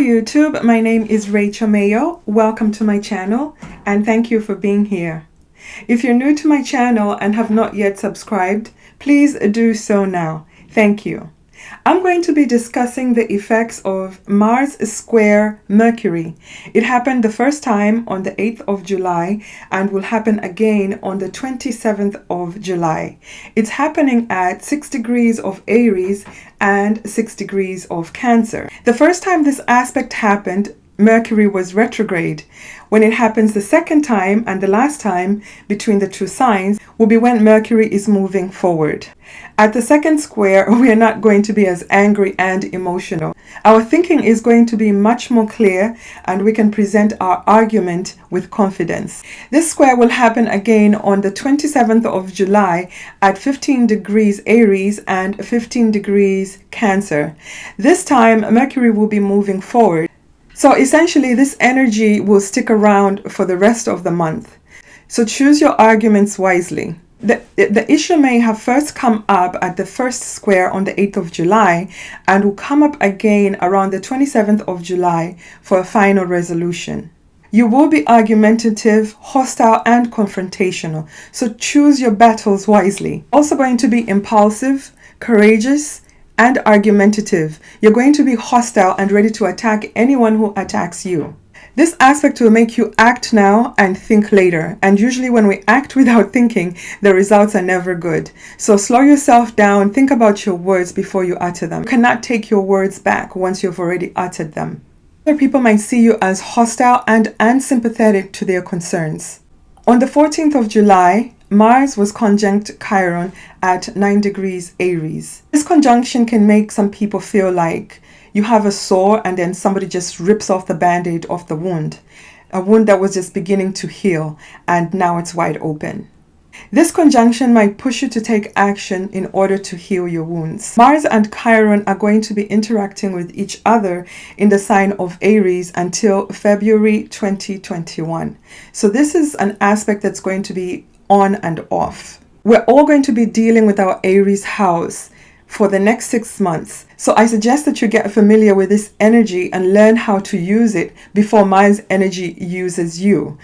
YouTube, my name is Rachel Mayo. Welcome to my channel and thank you for being here. If you're new to my channel and have not yet subscribed, please do so now. Thank you. I'm going to be discussing the effects of Mars square Mercury. It happened the first time on the 8th of July and will happen again on the 27th of July. It's happening at 6 degrees of Aries and 6 degrees of Cancer. The first time this aspect happened, Mercury was retrograde. When it happens the second time and the last time between the two signs will be when Mercury is moving forward. At the second square, we are not going to be as angry and emotional. Our thinking is going to be much more clear and we can present our argument with confidence. This square will happen again on the 27th of July at 15 degrees Aries and 15 degrees Cancer. This time, Mercury will be moving forward. So essentially, this energy will stick around for the rest of the month. So choose your arguments wisely. The issue may have first come up at the first square on the 8th of July and will come up again around the 27th of July for a final resolution. You will be argumentative, hostile, and confrontational. So choose your battles wisely. Also going to be impulsive, courageous, and argumentative. You're going to be hostile and ready to attack anyone who attacks you. This aspect will make you act now and think later. And usually when we act without thinking, the results are never good. So slow yourself down, think about your words before you utter them. You cannot take your words back once you've already uttered them. Other people might see you as hostile and unsympathetic to their concerns. On the 14th of July, Mars was conjunct Chiron at 9 degrees Aries. This conjunction can make some people feel like you have a sore and then somebody just rips off the band-aid off the wound. A wound that was just beginning to heal and now it's wide open. This conjunction might push you to take action in order to heal your wounds. Mars and Chiron are going to be interacting with each other in the sign of Aries until February 2021. So this is an aspect that's going to be on and off. We're all going to be dealing with our Aries house for the next 6 months. So I suggest that you get familiar with this energy and learn how to use it before Mars energy uses you.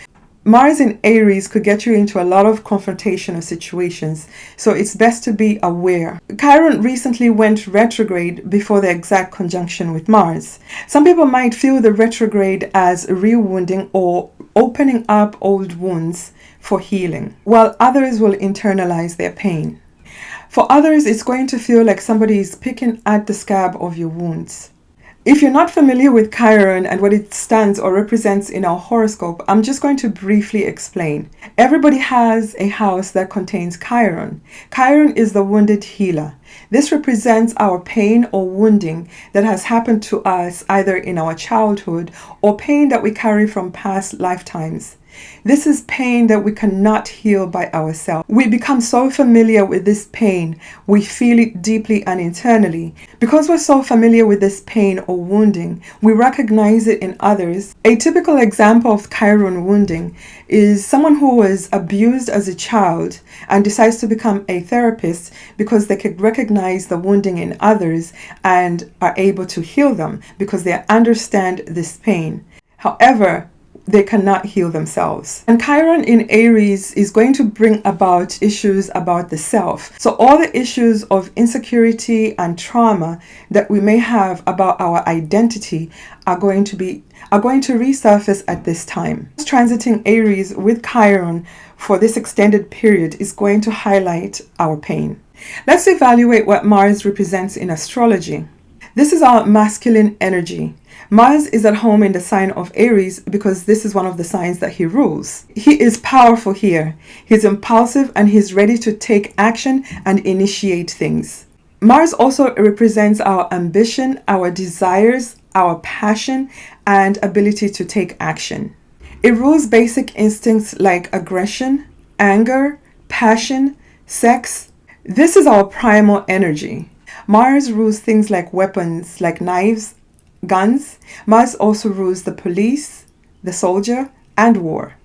Mars in Aries could get you into a lot of confrontational situations, so it's best to be aware. Chiron recently went retrograde before the exact conjunction with Mars. Some people might feel the retrograde as rewounding or opening up old wounds for healing, while others will internalize their pain. For others, it's going to feel like somebody is picking at the scab of your wounds. If you're not familiar with Chiron and what it stands or represents in our horoscope, I'm just going to briefly explain. Everybody has a house that contains Chiron. Chiron is the wounded healer. This represents our pain or wounding that has happened to us either in our childhood or pain that we carry from past lifetimes. This is pain that we cannot heal by ourselves. We become so familiar with this pain, we feel it deeply and internally. Because we're so familiar with this pain or wounding, we recognize it in others. A typical example of Chiron wounding is someone who was abused as a child and decides to become a therapist because they can recognize the wounding in others and are able to heal them because they understand this pain. However, they cannot heal themselves. And Chiron in Aries is going to bring about issues about the self. So all the issues of insecurity and trauma that we may have about our identity are going to resurface at this time. Transiting Aries with Chiron for this extended period is going to highlight our pain. Let's evaluate what Mars represents in astrology. This is our masculine energy. Mars is at home in the sign of Aries because this is one of the signs that he rules. He is powerful here. He's impulsive and he's ready to take action and initiate things. Mars also represents our ambition, our desires, our passion, and ability to take action. It rules basic instincts like aggression, anger, passion, sex. This is our primal energy. Mars rules things like weapons, like knives, guns. Mars also rules the police, the soldier, and war.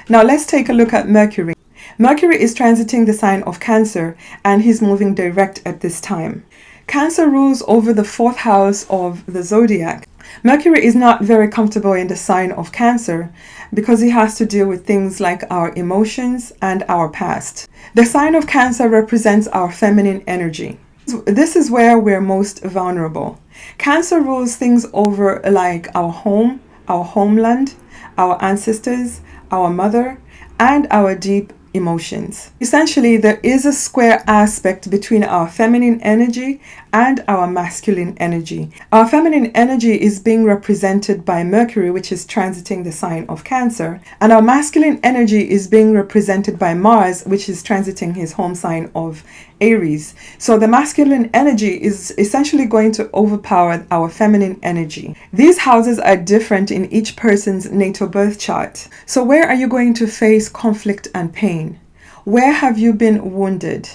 Now let's take a look at Mercury. Mercury is transiting the sign of Cancer and he's moving direct at this time. Cancer rules over the 4th house of the zodiac. Mercury is not very comfortable in the sign of Cancer because he has to deal with things like our emotions and our past. The sign of Cancer represents our feminine energy. This is where we're most vulnerable. Cancer rules things over like our home, our homeland, our ancestors, our mother, and our deep emotions. Essentially, there is a square aspect between our feminine energy and our masculine energy. Our feminine energy is being represented by Mercury, which is transiting the sign of Cancer, and our masculine energy is being represented by Mars, which is transiting his home sign of Aries. So the masculine energy is essentially going to overpower our feminine energy. These houses are different in each person's natal birth chart. So where are you going to face conflict and pain? Where have you been wounded?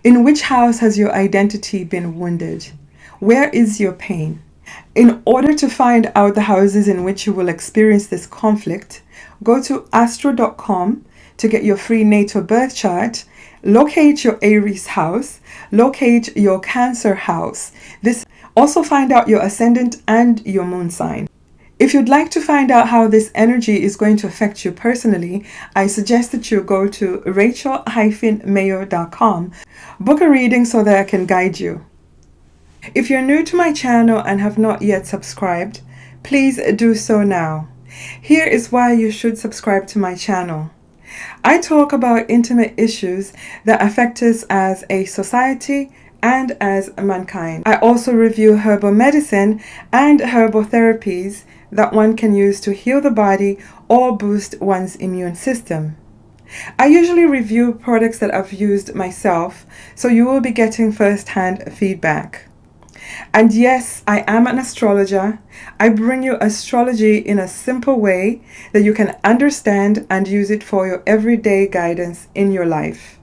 In which house has your identity been wounded? Where is your pain? In order to find out the houses in which you will experience this conflict, go to astro.com to get your free natal birth chart. Locate your Aries house, locate your Cancer house. Also find out your ascendant and your moon sign. If you'd like to find out how this energy is going to affect you personally, I suggest that you go to rachel-mayo.com, book a reading so that I can guide you. If you're new to my channel and have not yet subscribed, please do so now. Here is why you should subscribe to my channel. I talk about intimate issues that affect us as a society and as mankind. I also review herbal medicine and herbal therapies that one can use to heal the body or boost one's immune system. I usually review products that I've used myself, so you will be getting first-hand feedback. And yes, I am an astrologer. I bring you astrology in a simple way that you can understand and use it for your everyday guidance in your life.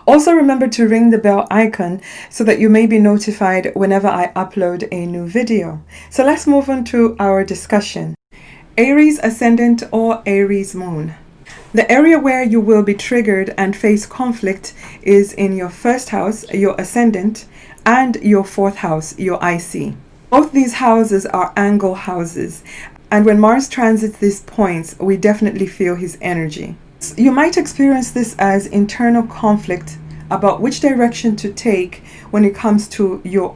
Also remember to ring the bell icon so that you may be notified whenever I upload a new video. So let's move on to our discussion. Aries ascendant or Aries moon. The area where you will be triggered and face conflict is in your first house, your ascendant, and your fourth house, your IC. Both these houses are angle houses, and when Mars transits these points, we definitely feel his energy. You might experience this as internal conflict about which direction to take when it comes to your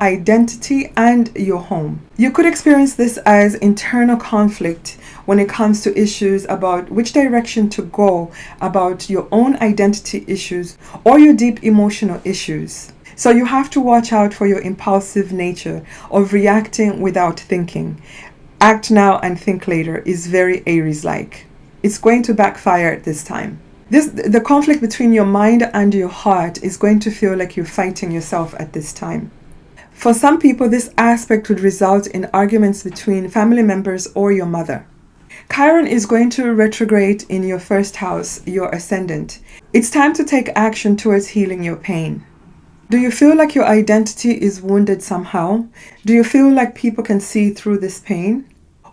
identity and your home. You could experience this as internal conflict when it comes to issues about which direction to go about your own identity issues or your deep emotional issues. So you have to watch out for your impulsive nature of reacting without thinking. Act now and think later is very Aries-like. It's going to backfire at this time. The conflict between your mind and your heart is going to feel like you're fighting yourself at this time. For some people, this aspect would result in arguments between family members or your mother. Chiron is going to retrograde in your first house, your ascendant. It's time to take action towards healing your pain. Do you feel like your identity is wounded somehow? Do you feel like people can see through this pain?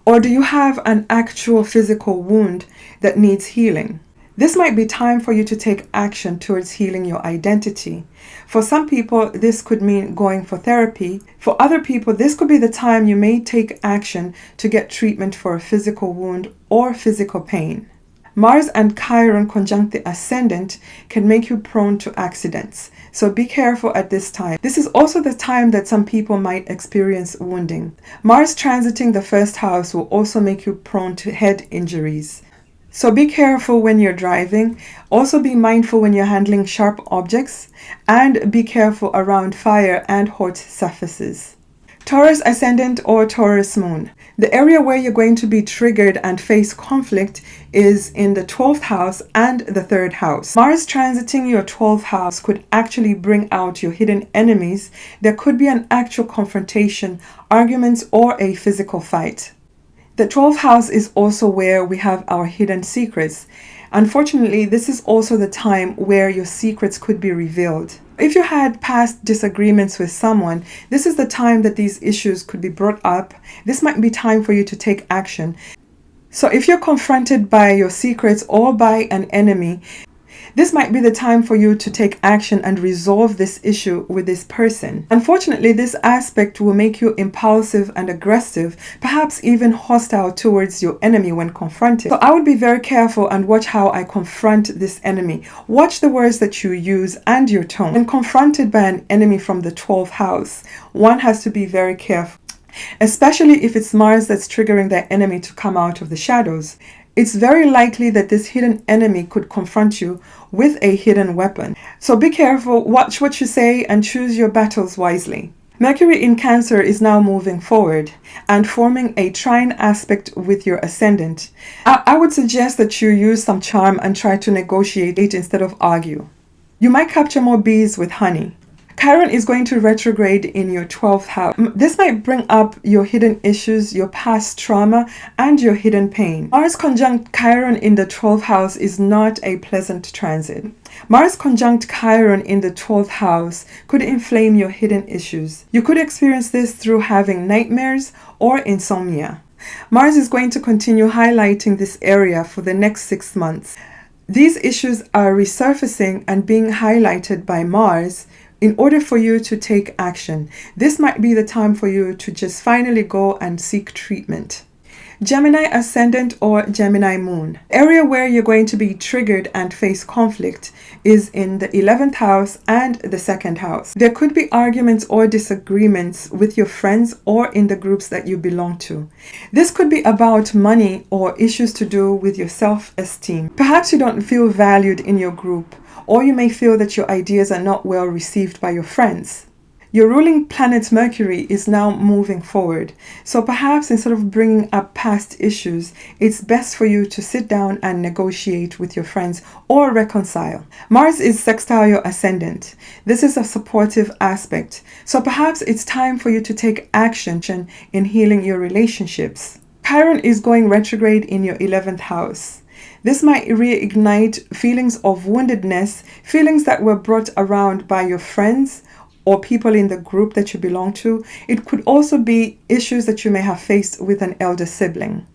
Or do you have an actual physical wound that needs healing? This might be time for you to take action towards healing your identity. For some people, this could mean going for therapy. For other people, this could be the time you may take action to get treatment for a physical wound or physical pain. Mars and Chiron conjunct the ascendant can make you prone to accidents, so be careful at this time. This is also the time that some people might experience wounding. Mars transiting the first house will also make you prone to head injuries. So be careful when you're driving. Also be mindful when you're handling sharp objects, and be careful around fire and hot surfaces. Taurus ascendant or Taurus moon. The area where you're going to be triggered and face conflict is in the 12th house and the 3rd house. Mars transiting your 12th house could actually bring out your hidden enemies. There could be an actual confrontation, arguments, or a physical fight. The 12th house is also where we have our hidden secrets. Unfortunately, this is also the time where your secrets could be revealed. If you had past disagreements with someone, this is the time that these issues could be brought up. This might be time for you to take action. So if you're confronted by your secrets or by an enemy, This might be the time for you to take action and resolve this issue with this person. Unfortunately, this aspect will make you impulsive and aggressive, perhaps even hostile towards your enemy when confronted. So I would be very careful and watch how I confront this enemy. Watch the words that you use and your tone. When confronted by an enemy from the 12th house, one has to be very careful, especially if it's Mars that's triggering their enemy to come out of the shadows. It's very likely that this hidden enemy could confront you with a hidden weapon. So be careful, watch what you say, and choose your battles wisely. Mercury in Cancer is now moving forward and forming a trine aspect with your ascendant. I would suggest that you use some charm and try to negotiate instead of argue. You might capture more bees with honey. Chiron is going to retrograde in your 12th house. This might bring up your hidden issues, your past trauma, and your hidden pain. Mars conjunct Chiron in the 12th house is not a pleasant transit. Mars conjunct Chiron in the 12th house could inflame your hidden issues. You could experience this through having nightmares or insomnia. Mars is going to continue highlighting this area for the next 6 months. These issues are resurfacing and being highlighted by Mars in order for you to take action. This might be the time for you to just finally go and seek treatment. Gemini ascendant or Gemini moon. The area where you're going to be triggered and face conflict is in the 11th house and the 2nd house. There could be arguments or disagreements with your friends or in the groups that you belong to. This could be about money or issues to do with your self-esteem. Perhaps you don't feel valued in your group, or you may feel that your ideas are not well received by your friends. Your ruling planet Mercury is now moving forward, so perhaps instead of bringing up past issues, it's best for you to sit down and negotiate with your friends or reconcile. Mars is sextile your ascendant. This is a supportive aspect, so perhaps it's time for you to take action in healing your relationships. Chiron is going retrograde in your 11th house. This might reignite feelings of woundedness, feelings that were brought around by your friends or people in the group that you belong to. It could also be issues that you may have faced with an elder sibling.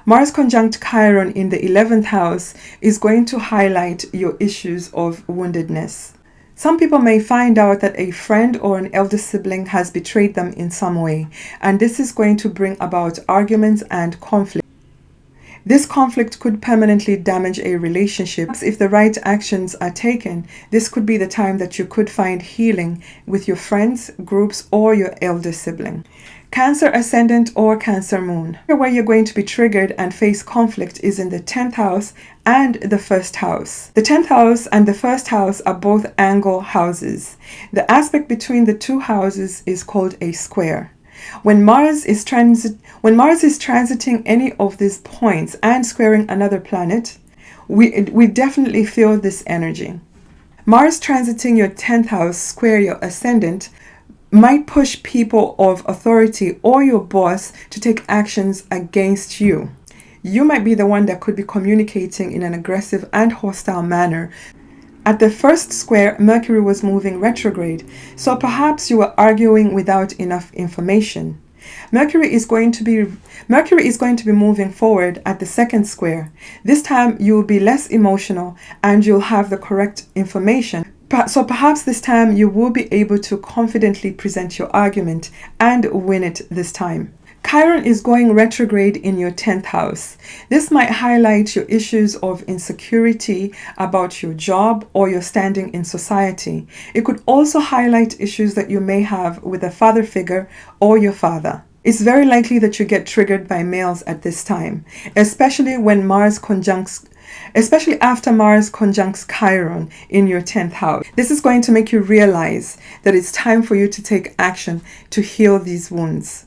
Mars conjunct Chiron in the 11th house is going to highlight your issues of woundedness. Some people may find out that a friend or an elder sibling has betrayed them in some way, and this is going to bring about arguments and conflict. This conflict could permanently damage a relationship. If the right actions are taken, this could be the time that you could find healing with your friends, groups, or your elder sibling. Cancer ascendant or Cancer moon. Where you're going to be triggered and face conflict is in the 10th house and the 1st house. The 10th house and the 1st house are both angle houses. The aspect between the two houses is called a square. When Mars is transiting any of these points and squaring another planet, we definitely feel this energy. Mars transiting your 10th house square your ascendant might push people of authority or your boss to take actions against you. You might be the one that could be communicating in an aggressive and hostile manner. At the first square, Mercury was moving retrograde, so perhaps you were arguing without enough information. Mercury is going to be moving forward at the 2nd square. This time you will be less emotional and you'll have the correct information. So perhaps this time you will be able to confidently present your argument and win it this time. Chiron is going retrograde in your 10th house. This might highlight your issues of insecurity about your job or your standing in society. It could also highlight issues that you may have with a father figure or your father. It's very likely that you get triggered by males at this time, especially after Mars conjuncts Chiron in your 10th house. This is going to make you realize that it's time for you to take action to heal these wounds.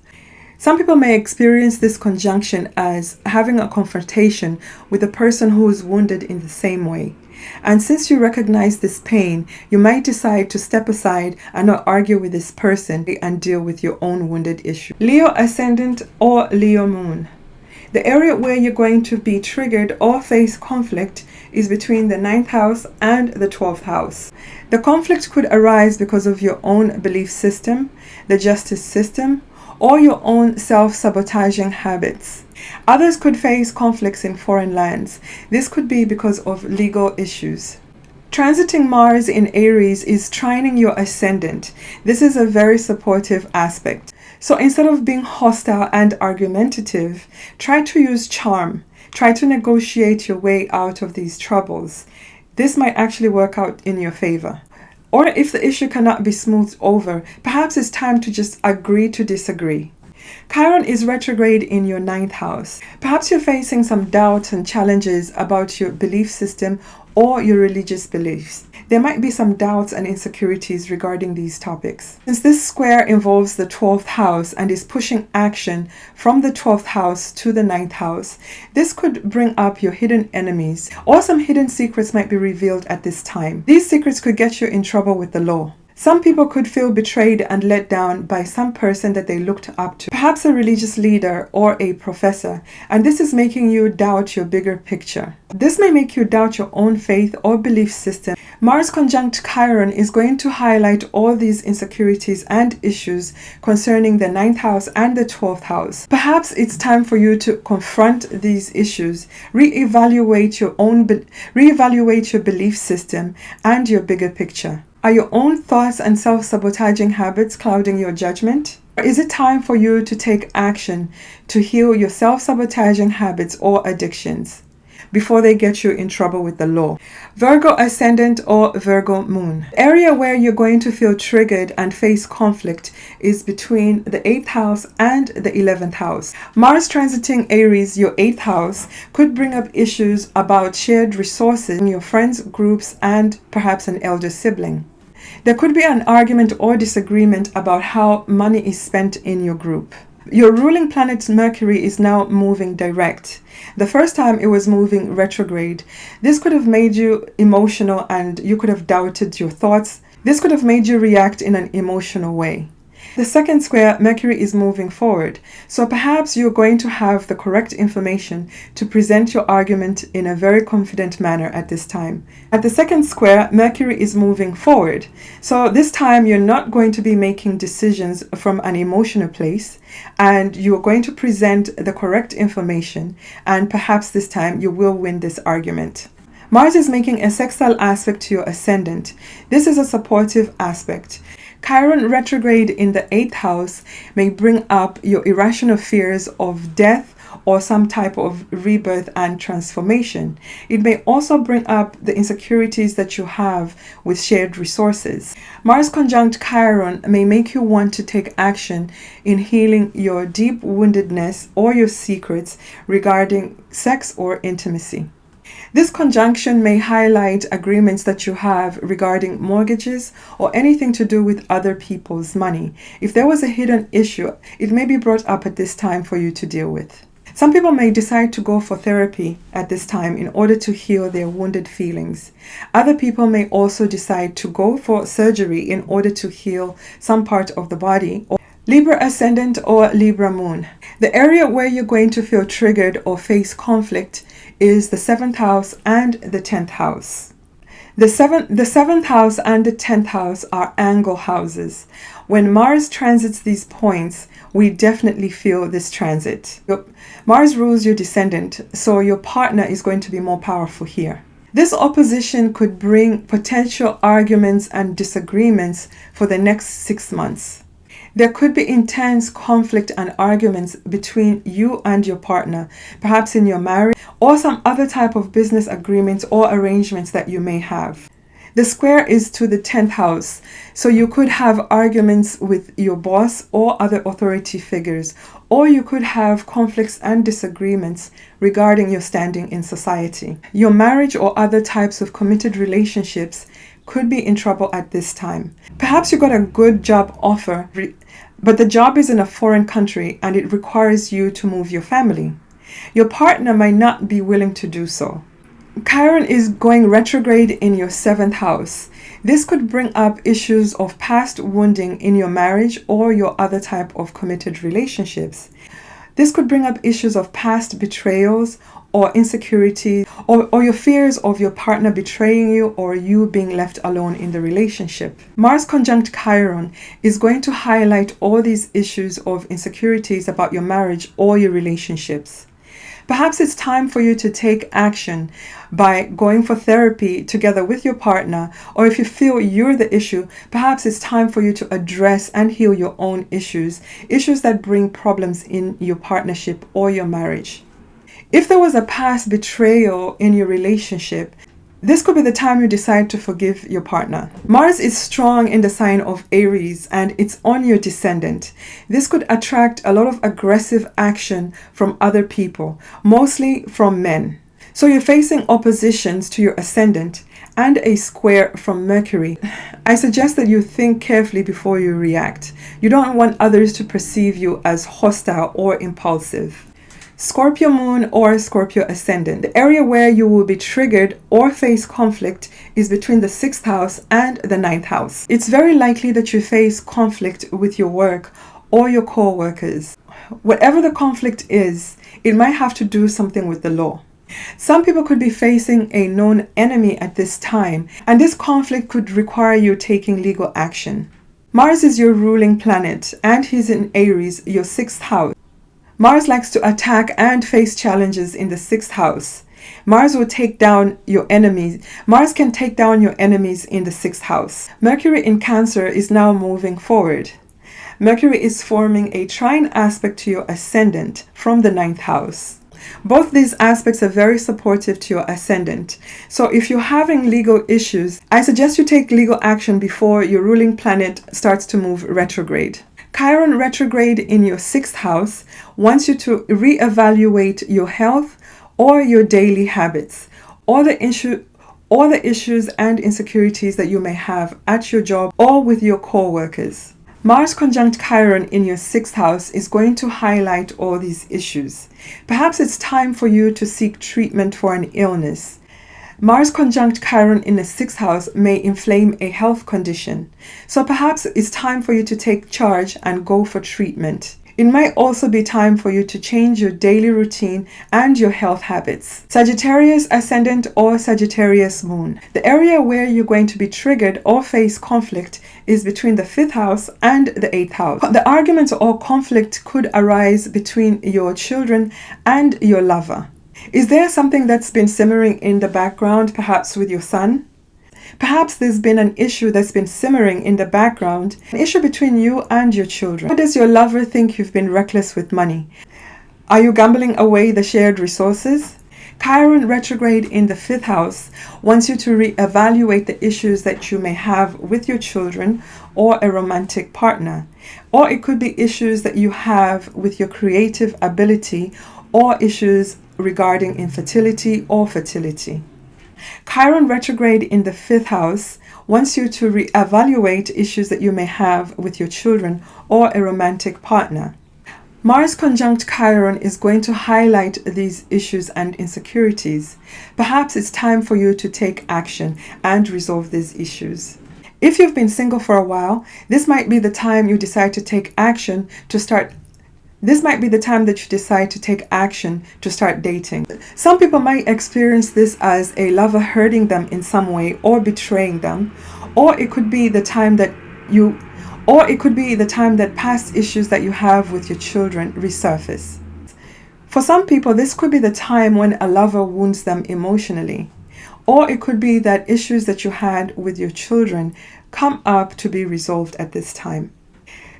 Some people may experience this conjunction as having a confrontation with a person who is wounded in the same way. And since you recognize this pain, you might decide to step aside and not argue with this person and deal with your own wounded issue. Leo ascendant or Leo moon. The area where you're going to be triggered or face conflict is between the 9th house and the 12th house. The conflict could arise because of your own belief system, the justice system, or your own self-sabotaging habits. Others could face conflicts in foreign lands. This could be because of legal issues. Transiting Mars in Aries is trining your ascendant. This is a very supportive aspect. So instead of being hostile and argumentative, try to use charm. Try to negotiate your way out of these troubles. This might actually work out in your favor. Or if the issue cannot be smoothed over, perhaps it's time to just agree to disagree. Chiron is retrograde in your 9th house. Perhaps you're facing some doubts and challenges about your belief system or your religious beliefs. There might be some doubts and insecurities regarding these topics. Since this square involves the 12th house and is pushing action from the 12th house to the 9th house, this could bring up your hidden enemies, or some hidden secrets might be revealed at this time. These secrets could get you in trouble with the law. Some people could feel betrayed and let down by some person that they looked up to, perhaps a religious leader or a professor, and this is making you doubt your bigger picture. This may make you doubt your own faith or belief system. Mars conjunct Chiron is going to highlight all these insecurities and issues concerning the 9th house and the 12th house. Perhaps it's time for you to confront these issues, reevaluate your belief system and your bigger picture. Are your own thoughts and self-sabotaging habits clouding your judgment? Or is it time for you to take action to heal your self-sabotaging habits or addictions before they get you in trouble with the law? Virgo ascendant or Virgo moon. The area where you're going to feel triggered and face conflict is between the 8th house and the 11th house. Mars transiting Aries, your 8th house, could bring up issues about shared resources in your friends, groups, and perhaps an elder sibling. There could be an argument or disagreement about how money is spent in your group. Your ruling planet Mercury is now moving direct. The first time it was moving retrograde. This could have made you emotional and you could have doubted your thoughts. This could have made you react in an emotional way. The second square, Mercury is moving forward. So perhaps you're going to have the correct information to present your argument in a very confident manner at this time. At the second square, Mercury is moving forward. So this time you're not going to be making decisions from an emotional place, and you're going to present the correct information, and perhaps this time you will win this argument. Mars is making a sextile aspect to your ascendant. This is a supportive aspect. Chiron retrograde in the 8th house may bring up your irrational fears of death or some type of rebirth and transformation. It may also bring up the insecurities that you have with shared resources. Mars conjunct Chiron may make you want to take action in healing your deep woundedness or your secrets regarding sex or intimacy. This conjunction may highlight agreements that you have regarding mortgages or anything to do with other people's money. If there was a hidden issue, it may be brought up at this time for you to deal with. Some people may decide to go for therapy at this time in order to heal their wounded feelings. Other people may also decide to go for surgery in order to heal some part of the body. Libra ascendant or Libra moon. The area where you're going to feel triggered or face conflict is the 7th house and the 10th house. The 7th house and the 10th house are angle houses. When Mars transits these points, we definitely feel this transit. Mars rules your descendant, so your partner is going to be more powerful here. This opposition could bring potential arguments and disagreements for the next 6 months. There could be intense conflict and arguments between you and your partner, perhaps in your marriage, or some other type of business agreements or arrangements that you may have. The square is to the 10th house, so you could have arguments with your boss or other authority figures, or you could have conflicts and disagreements regarding your standing in society. Your marriage or other types of committed relationships could be in trouble at this time. Perhaps you got a good job offer, but the job is in a foreign country and it requires you to move your family. Your partner might not be willing to do so. Chiron is going retrograde in your 7th house. This could bring up issues of past wounding in your marriage or your other type of committed relationships. This could bring up issues of past betrayals or insecurity, or your fears of your partner betraying you or you being left alone in the relationship. Mars conjunct Chiron is going to highlight all these issues of insecurities about your marriage or your relationships. Perhaps it's time for you to take action by going for therapy together with your partner, or if you feel you're the issue, perhaps it's time for you to address and heal your own issues that bring problems in your partnership or your marriage. If there was a past betrayal in your relationship, this could be the time you decide to forgive your partner. Mars is strong in the sign of Aries and it's on your descendant. This could attract a lot of aggressive action from other people, mostly from men. So you're facing oppositions to your ascendant and a square from Mercury. I suggest that you think carefully before you react. You don't want others to perceive you as hostile or impulsive. Scorpio moon or Scorpio ascendant. The area where you will be triggered or face conflict is between the 6th house and the 9th house. It's very likely that you face conflict with your work or your co-workers. Whatever the conflict is, it might have to do something with the law. Some people could be facing a known enemy at this time, and this conflict could require you taking legal action. Mars is your ruling planet, and he's in Aries, your 6th house. Mars likes to attack and face challenges in the 6th house. Mars will take down your enemies. Mars can take down your enemies in the 6th house. Mercury in Cancer is now moving forward. Mercury is forming a trine aspect to your ascendant from the 9th house. Both these aspects are very supportive to your ascendant. So if you're having legal issues, I suggest you take legal action before your ruling planet starts to move retrograde. Chiron retrograde in your 6th house wants you to reevaluate your health or your daily habits, or the issues and insecurities that you may have at your job or with your co-workers. Mars conjunct Chiron in your 6th house is going to highlight all these issues. Perhaps it's time for you to seek treatment for an illness. Mars conjunct Chiron in the 6th house may inflame a health condition. So perhaps it's time for you to take charge and go for treatment. It might also be time for you to change your daily routine and your health habits. Sagittarius ascendant or Sagittarius moon. The area where you're going to be triggered or face conflict is between the 5th house and the 8th house. The argument or conflict could arise between your children and your lover. Is there something that's been simmering in the background, perhaps with your son? Perhaps there's been an issue that's been simmering in the background, an issue between you and your children. Or does your lover think you've been reckless with money? Are you gambling away the shared resources? Chiron retrograde in the 5th house wants you to reevaluate the issues that you may have with your children or a romantic partner. Or it could be issues that you have with your creative ability or issues regarding infertility or fertility. Chiron retrograde in the 5th house wants you to reevaluate issues that you may have with your children or a romantic partner. Mars conjunct Chiron is going to highlight these issues and insecurities. Perhaps it's time for you to take action and resolve these issues. If you've been single for a while, this might be the time you decide to take action to start dating. Some people might experience this as a lover hurting them in some way or betraying them, or it could be the time that past issues that you have with your children resurface. For some people, this could be the time when a lover wounds them emotionally, or it could be that issues that you had with your children come up to be resolved at this time.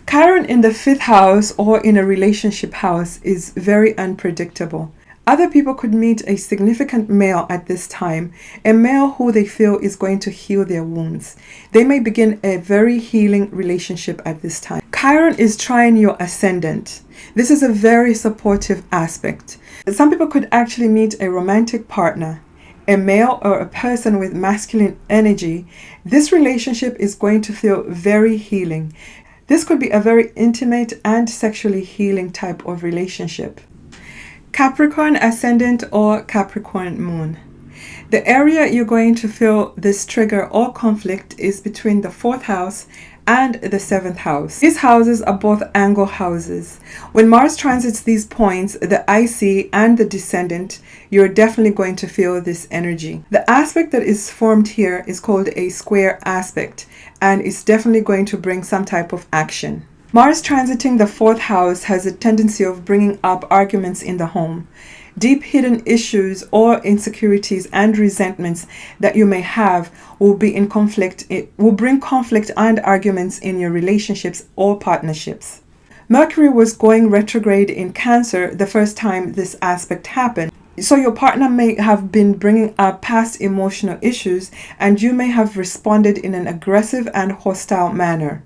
Chiron in the 5th house or in a relationship house is very unpredictable. Other people could meet a significant male at this time, a male who they feel is going to heal their wounds. They may begin a very healing relationship at this time. Chiron is trine your ascendant. This is a very supportive aspect. Some people could actually meet a romantic partner, a male or a person with masculine energy. This relationship is going to feel very healing. This could be a very intimate and sexually healing type of relationship. Capricorn ascendant or Capricorn moon. The area you're going to feel this trigger or conflict is between the 4th house and the 7th house. These houses are both angle houses. When Mars transits these points, the IC and the descendant, you're definitely going to feel this energy. The aspect that is formed here is called a square aspect, and it's definitely going to bring some type of action. Mars transiting the 4th house has a tendency of bringing up arguments in the home. Deep hidden issues or insecurities and resentments that you may have will be in conflict. It will bring conflict and arguments in your relationships or partnerships. Mercury was going retrograde in Cancer the first time this aspect happened. So your partner may have been bringing up past emotional issues, and you may have responded in an aggressive and hostile manner.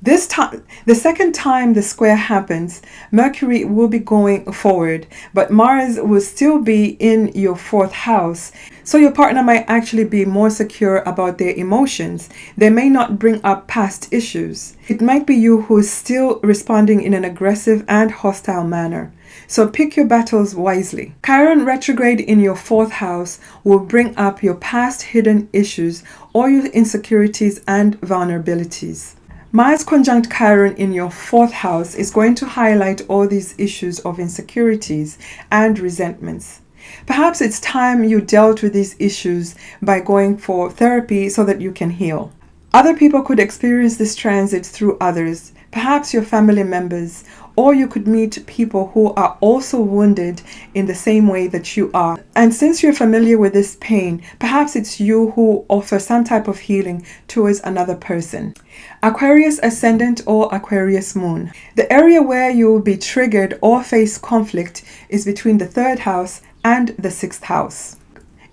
This time, the second time the square happens, Mercury will be going forward, but Mars will still be in your 4th house. So your partner might actually be more secure about their emotions. They may not bring up past issues. It might be you who is still responding in an aggressive and hostile manner. So pick your battles wisely. Chiron retrograde in your 4th house will bring up your past hidden issues or your insecurities and vulnerabilities. Mars conjunct Chiron in your 4th house is going to highlight all these issues of insecurities and resentments. Perhaps it's time you dealt with these issues by going for therapy so that you can heal. Other people could experience this transit through others, perhaps your family members, or you could meet people who are also wounded in the same way that you are. And since you're familiar with this pain, perhaps it's you who offer some type of healing towards another person. Aquarius ascendant or Aquarius moon. The area where you will be triggered or face conflict is between the 3rd house and the 6th house.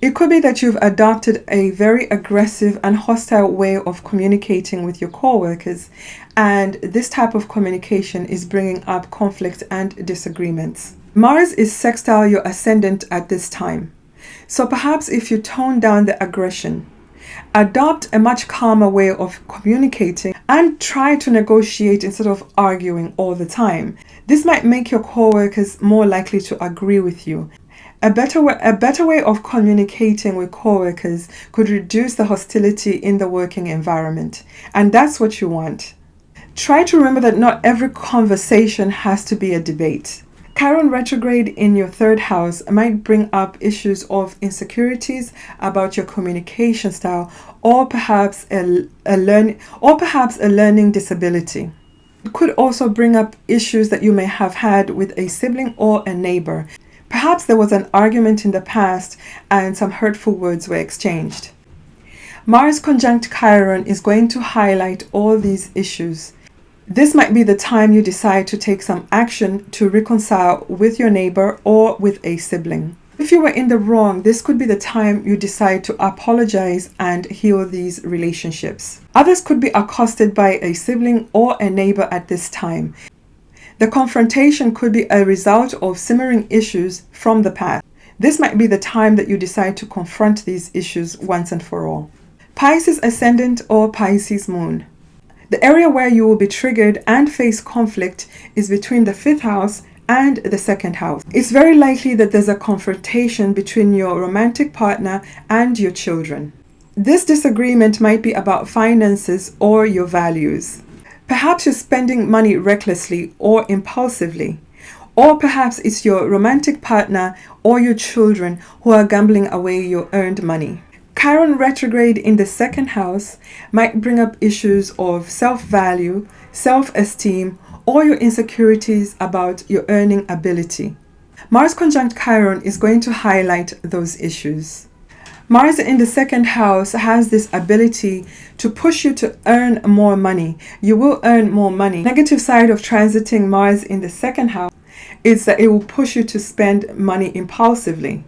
It could be that you've adopted a very aggressive and hostile way of communicating with your coworkers, and this type of communication is bringing up conflict and disagreements. Mars is sextile your ascendant at this time. So perhaps if you tone down the aggression, adopt a much calmer way of communicating, and try to negotiate instead of arguing all the time, this might make your coworkers more likely to agree with you. A better way of communicating with coworkers could reduce the hostility in the working environment, and that's what you want. Try to remember that not every conversation has to be a debate. Chiron retrograde in your 3rd house might bring up issues of insecurities about your communication style, or perhaps a learning disability. It could also bring up issues that you may have had with a sibling or a neighbor. Perhaps there was an argument in the past and some hurtful words were exchanged. Mars conjunct Chiron is going to highlight all these issues. This might be the time you decide to take some action to reconcile with your neighbor or with a sibling. If you were in the wrong, this could be the time you decide to apologize and heal these relationships. Others could be accosted by a sibling or a neighbor at this time. The confrontation could be a result of simmering issues from the past. This might be the time that you decide to confront these issues once and for all. Pisces ascendant or Pisces moon. The area where you will be triggered and face conflict is between the 5th house and the 2nd house. It's very likely that there's a confrontation between your romantic partner and your children. This disagreement might be about finances or your values. Perhaps you're spending money recklessly or impulsively, or perhaps it's your romantic partner or your children who are gambling away your earned money. Chiron retrograde in the 2nd house might bring up issues of self-value, self-esteem, or your insecurities about your earning ability. Mars conjunct Chiron is going to highlight those issues. Mars in the 2nd house has this ability to push you to earn more money. You will earn more money. Negative side of transiting Mars in the 2nd house is that it will push you to spend money impulsively.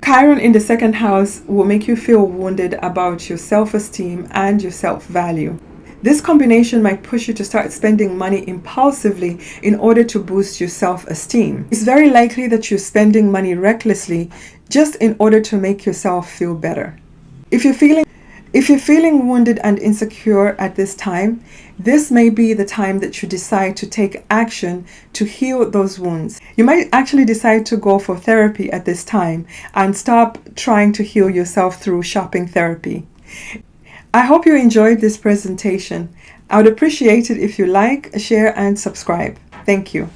Chiron in the 2nd house will make you feel wounded about your self-esteem and your self-value. This combination might push you to start spending money impulsively in order to boost your self-esteem. It's very likely that you're spending money recklessly just in order to make yourself feel better. If you're feeling wounded and insecure at this time, this may be the time that you decide to take action to heal those wounds. You might actually decide to go for therapy at this time and stop trying to heal yourself through shopping therapy. I hope you enjoyed this presentation. I would appreciate it if you like, share, and subscribe. Thank you.